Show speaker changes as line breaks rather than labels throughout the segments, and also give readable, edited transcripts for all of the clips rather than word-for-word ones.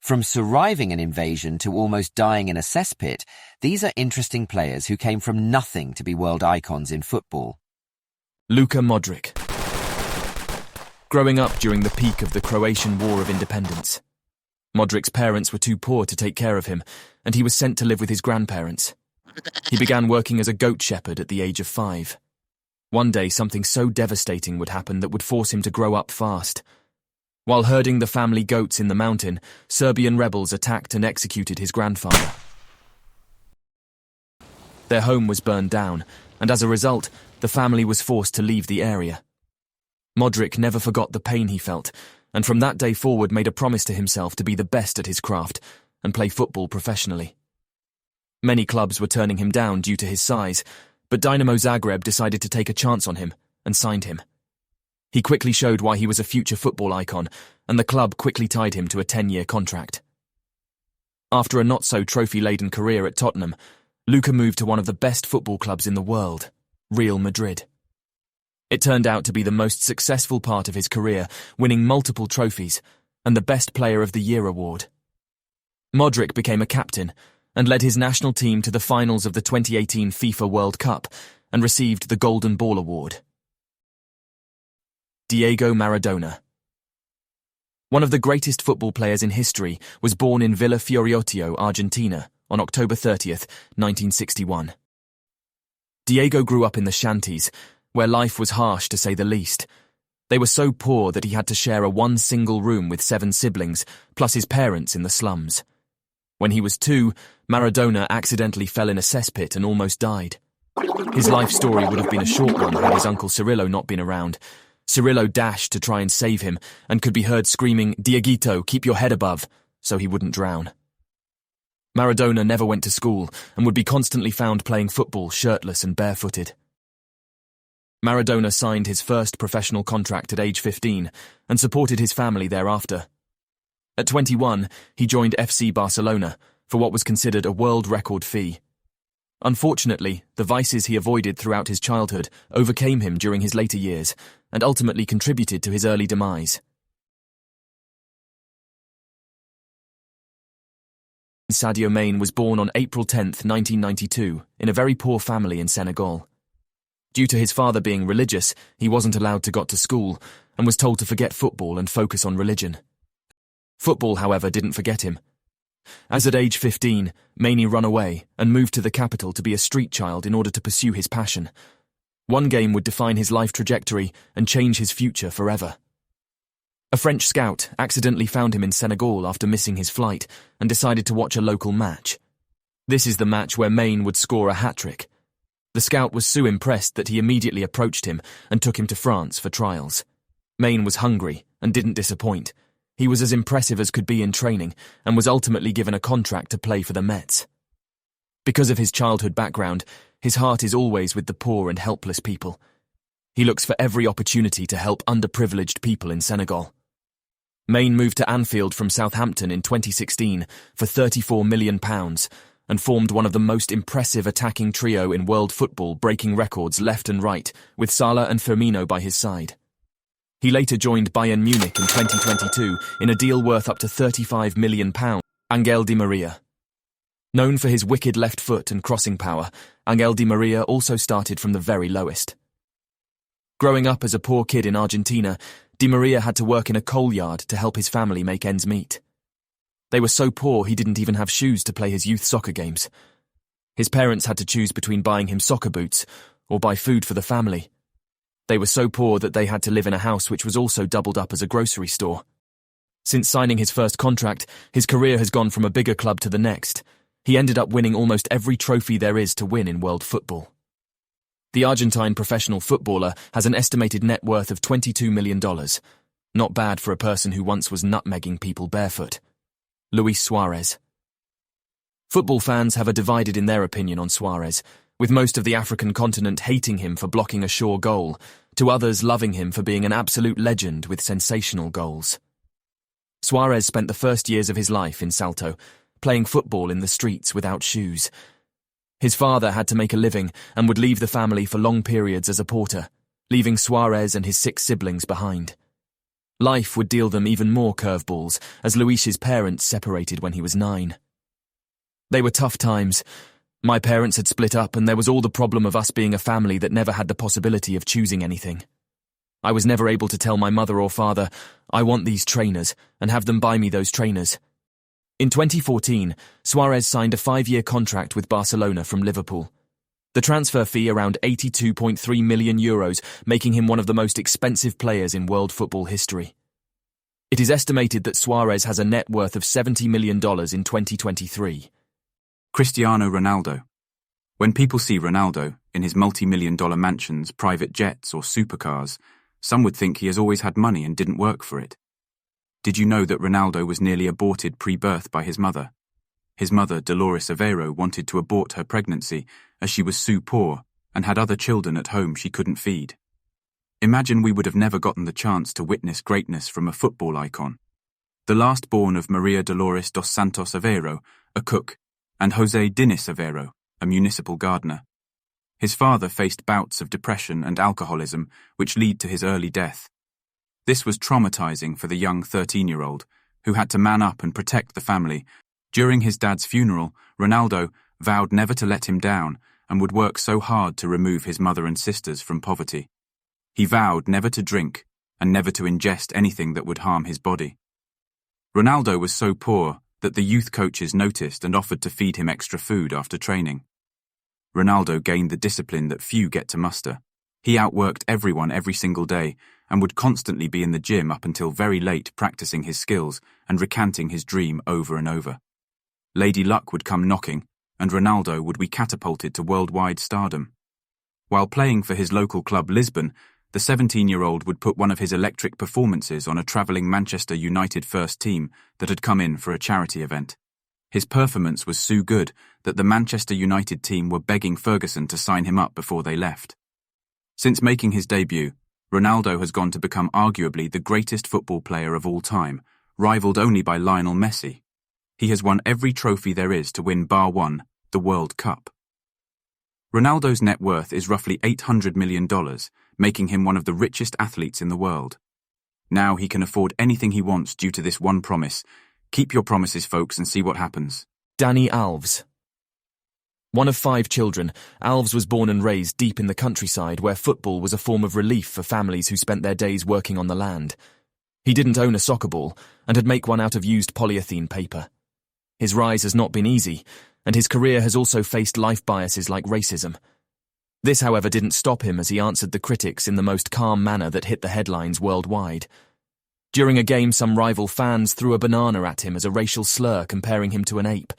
From surviving an invasion to almost dying in a cesspit, these are interesting players who came from nothing to be world icons in football.
Luka Modric. Growing up during the peak of the Croatian War of Independence, Modric's parents were too poor to take care of him, and he was sent to live with his grandparents. He began working as a goat shepherd at the age of 5. One day, something so devastating would happen that would force him to grow up fast. While herding the family goats in the mountain, Serbian rebels attacked and executed his grandfather. Their home was burned down, and as a result, the family was forced to leave the area. Modric never forgot the pain he felt, and from that day forward made a promise to himself to be the best at his craft and play football professionally. Many clubs were turning him down due to his size, but Dinamo Zagreb decided to take a chance on him and signed him. He quickly showed why he was a future football icon, and the club quickly tied him to a 10-year contract. After a not-so-trophy-laden career at Tottenham, Luka moved to one of the best football clubs in the world, Real Madrid. It turned out to be the most successful part of his career, winning multiple trophies and the Best Player of the Year award. Modric became a captain and led his national team to the finals of the 2018 FIFA World Cup and received the Golden Ball award. Diego Maradona. One of the greatest football players in history, was born in Villa Fiorentino, Argentina, on October 30th, 1961. Diego grew up in the shanties, where life was harsh to say the least. They were so poor that he had to share one single room with 7 siblings, plus his parents in the slums. When he was 2, Maradona accidentally fell in a cesspit and almost died. His life story would have been a short one had his uncle Cirillo not been around. Cirillo dashed to try and save him and could be heard screaming, "Dieguito, keep your head above," so he wouldn't drown. Maradona never went to school and would be constantly found playing football shirtless and barefooted. Maradona signed his first professional contract at age 15 and supported his family thereafter. At 21, he joined FC Barcelona for what was considered a world record fee. Unfortunately, the vices he avoided throughout his childhood overcame him during his later years and ultimately contributed to his early demise. Sadio Mane was born on April 10, 1992, in a very poor family in Senegal. Due to his father being religious, he wasn't allowed to go to school and was told to forget football and focus on religion. Football, however, didn't forget him. As at age 15, Mane ran away and moved to the capital to be a street child in order to pursue his passion. One game would define his life trajectory and change his future forever. A French scout accidentally found him in Senegal after missing his flight and decided to watch a local match. This is the match where Mane would score a hat-trick. The scout was so impressed that he immediately approached him and took him to France for trials. Mane was hungry and didn't disappoint. He was as impressive as could be in training and was ultimately given a contract to play for the Mets. Because of his childhood background, his heart is always with the poor and helpless people. He looks for every opportunity to help underprivileged people in Senegal. Mane moved to Anfield from Southampton in 2016 for £34 million and formed one of the most impressive attacking trio in world football, breaking records left and right, with Salah and Firmino by his side. He later joined Bayern Munich in 2022 in a deal worth up to £35 million. Angel Di Maria. Known for his wicked left foot and crossing power, Angel Di Maria also started from the very lowest. Growing up as a poor kid in Argentina, Di Maria had to work in a coal yard to help his family make ends meet. They were so poor he didn't even have shoes to play his youth soccer games. His parents had to choose between buying him soccer boots or buy food for the family. They were so poor that they had to live in a house which was also doubled up as a grocery store. Since signing his first contract, his career has gone from a bigger club to the next. He ended up winning almost every trophy there is to win in world football. The Argentine professional footballer has an estimated net worth of $22 million. Not bad for a person who once was nutmegging people barefoot. Luis Suarez. Football fans have a divided in their opinion on Suarez, with most of the African continent hating him for blocking a sure goal, to others loving him for being an absolute legend with sensational goals. Suarez spent the first years of his life in Salto, playing football in the streets without shoes. His father had to make a living and would leave the family for long periods as a porter, leaving Suarez and his 6 siblings behind. Life would deal them even more curveballs, as Luis's parents separated when he was 9. They were tough times. My parents had split up, and there was all the problem of us being a family that never had the possibility of choosing anything. I was never able to tell my mother or father, I want these trainers, and have them buy me those trainers. In 2014, Suarez signed a 5-year contract with Barcelona from Liverpool. The transfer fee around €82.3 million, making him one of the most expensive players in world football history. It is estimated that Suarez has a net worth of $70 million in 2023.
Cristiano Ronaldo. When people see Ronaldo in his multi-million-dollar mansions, private jets or supercars, some would think he has always had money and didn't work for it. Did you know that Ronaldo was nearly aborted pre-birth by his mother? His mother, Dolores Aveiro, wanted to abort her pregnancy as she was so poor and had other children at home she couldn't feed. Imagine we would have never gotten the chance to witness greatness from a football icon. The last born of Maria Dolores dos Santos Aveiro, a cook, and José Diniz Aveiro, a municipal gardener. His father faced bouts of depression and alcoholism which lead to his early death. This was traumatizing for the young 13-year-old, who had to man up and protect the family. During his dad's funeral, Ronaldo vowed never to let him down and would work so hard to remove his mother and sisters from poverty. He vowed never to drink and never to ingest anything that would harm his body. Ronaldo was so poor that the youth coaches noticed and offered to feed him extra food after training. Ronaldo gained the discipline that few get to muster. He outworked everyone every single day and would constantly be in the gym up until very late practicing his skills and recanting his dream over and over. Lady Luck would come knocking, and Ronaldo would be catapulted to worldwide stardom. While playing for his local club Lisbon, the 17-year-old would put one of his electric performances on a travelling Manchester United first team that had come in for a charity event. His performance was so good that the Manchester United team were begging Ferguson to sign him up before they left. Since making his debut, Ronaldo has gone to become arguably the greatest football player of all time, rivaled only by Lionel Messi. He has won every trophy there is to win bar one, the World Cup. Ronaldo's net worth is roughly $800 million, making him one of the richest athletes in the world. Now he can afford anything he wants due to this one promise. Keep your promises, folks, and see what happens.
Dani Alves. One of 5 children, Alves was born and raised deep in the countryside where football was a form of relief for families who spent their days working on the land. He didn't own a soccer ball and had make one out of used polyethylene paper. His rise has not been easy, and his career has also faced life biases like racism. This, however, didn't stop him as he answered the critics in the most calm manner that hit the headlines worldwide. During a game, some rival fans threw a banana at him as a racial slur, comparing him to an ape.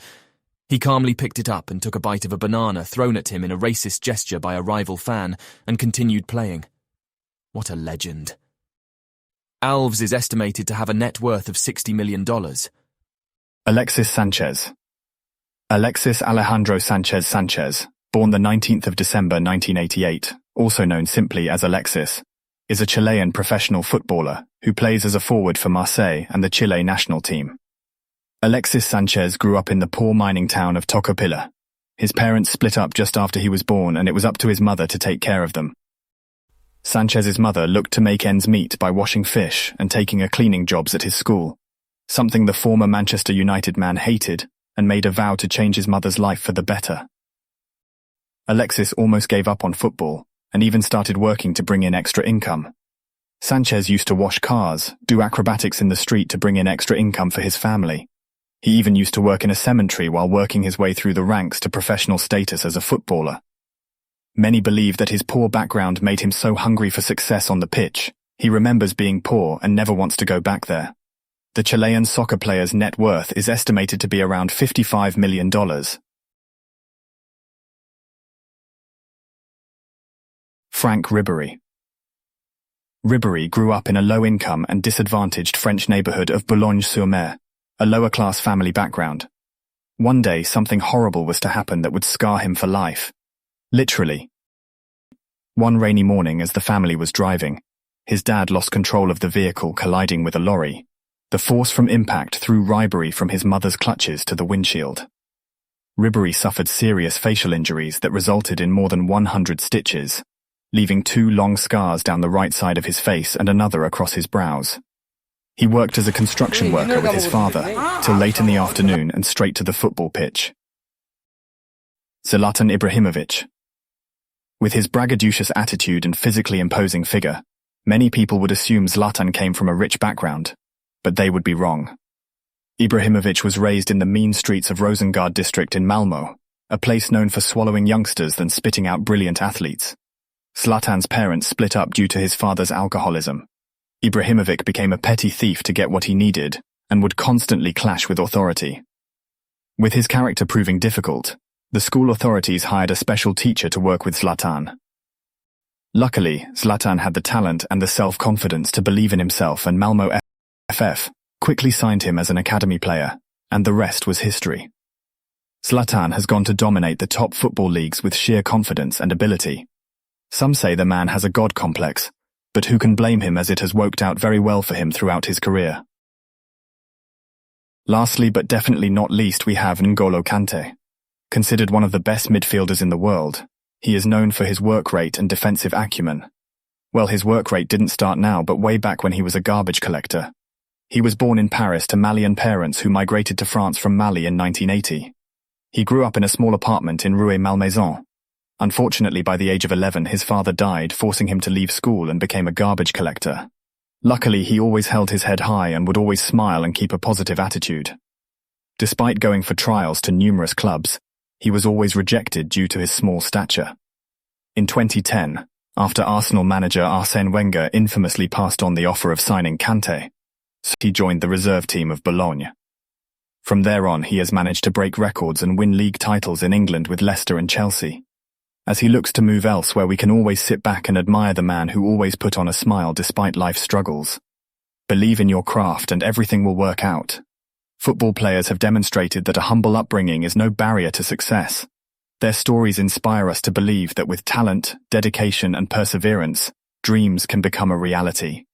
He calmly picked it up and took a bite of a banana thrown at him in a racist gesture by a rival fan and continued playing. What a legend. Alves is estimated to have a net worth of $60 million.
Alexis Sanchez. Alexis Alejandro Sanchez Sanchez, born the 19th of December 1988, also known simply as Alexis, is a Chilean professional footballer who plays as a forward for Marseille and the Chile national team. Alexis Sanchez grew up in the poor mining town of Tocopilla. His parents split up just after he was born, and it was up to his mother to take care of them. Sanchez's mother looked to make ends meet by washing fish and taking cleaning jobs at his school, something the former Manchester United man hated and made a vow to change his mother's life for the better. Alexis almost gave up on football and even started working to bring in extra income. Sanchez used to wash cars, do acrobatics in the street to bring in extra income for his family. He even used to work in a cemetery while working his way through the ranks to professional status as a footballer. Many believe that his poor background made him so hungry for success on the pitch, he remembers being poor and never wants to go back there. The Chilean soccer player's net worth is estimated to be around $55 million. Franck Ribéry. Ribéry grew up in a low-income and disadvantaged French neighborhood of Boulogne-sur-Mer, a lower-class family background. One day, something horrible was to happen that would scar him for life. Literally. One rainy morning as the family was driving, his dad lost control of the vehicle, colliding with a lorry. The force from impact threw Ribéry from his mother's clutches to the windshield. Ribéry suffered serious facial injuries that resulted in more than 100 stitches, leaving 2 long scars down the right side of his face and another across his brows. He worked as a construction worker with his father, till late in the afternoon and straight to the football pitch. Zlatan Ibrahimovic. With his braggadocious attitude and physically imposing figure, many people would assume Zlatan came from a rich background, but they would be wrong. Ibrahimovic was raised in the mean streets of Rosengård district in Malmö, a place known for swallowing youngsters than spitting out brilliant athletes. Zlatan's parents split up due to his father's alcoholism. Ibrahimovic became a petty thief to get what he needed, and would constantly clash with authority. With his character proving difficult, the school authorities hired a special teacher to work with Zlatan. Luckily, Zlatan had the talent and the self-confidence to believe in himself, and Malmö FF quickly signed him as an academy player, and the rest was history. Zlatan has gone to dominate the top football leagues with sheer confidence and ability. Some say the man has a god complex, but who can blame him, as it has worked out very well for him throughout his career. Lastly, but definitely not least, we have N'Golo Kante. Considered one of the best midfielders in the world, he is known for his work rate and defensive acumen. Well, his work rate didn't start now, but way back when he was a garbage collector. He was born in Paris to Malian parents who migrated to France from Mali in 1980. He grew up in a small apartment in Rue Malmaison. Unfortunately, by the age of 11, his father died, forcing him to leave school and became a garbage collector. Luckily, he always held his head high and would always smile and keep a positive attitude. Despite going for trials to numerous clubs, he was always rejected due to his small stature. In 2010, after Arsenal manager Arsène Wenger infamously passed on the offer of signing Kante, he joined the reserve team of Bologna. From there on, he has managed to break records and win league titles in England with Leicester and Chelsea. As he looks to move elsewhere, we can always sit back and admire the man who always put on a smile despite life's struggles. Believe in your craft and everything will work out. Football players have demonstrated that a humble upbringing is no barrier to success. Their stories inspire us to believe that with talent, dedication, and perseverance, dreams can become a reality.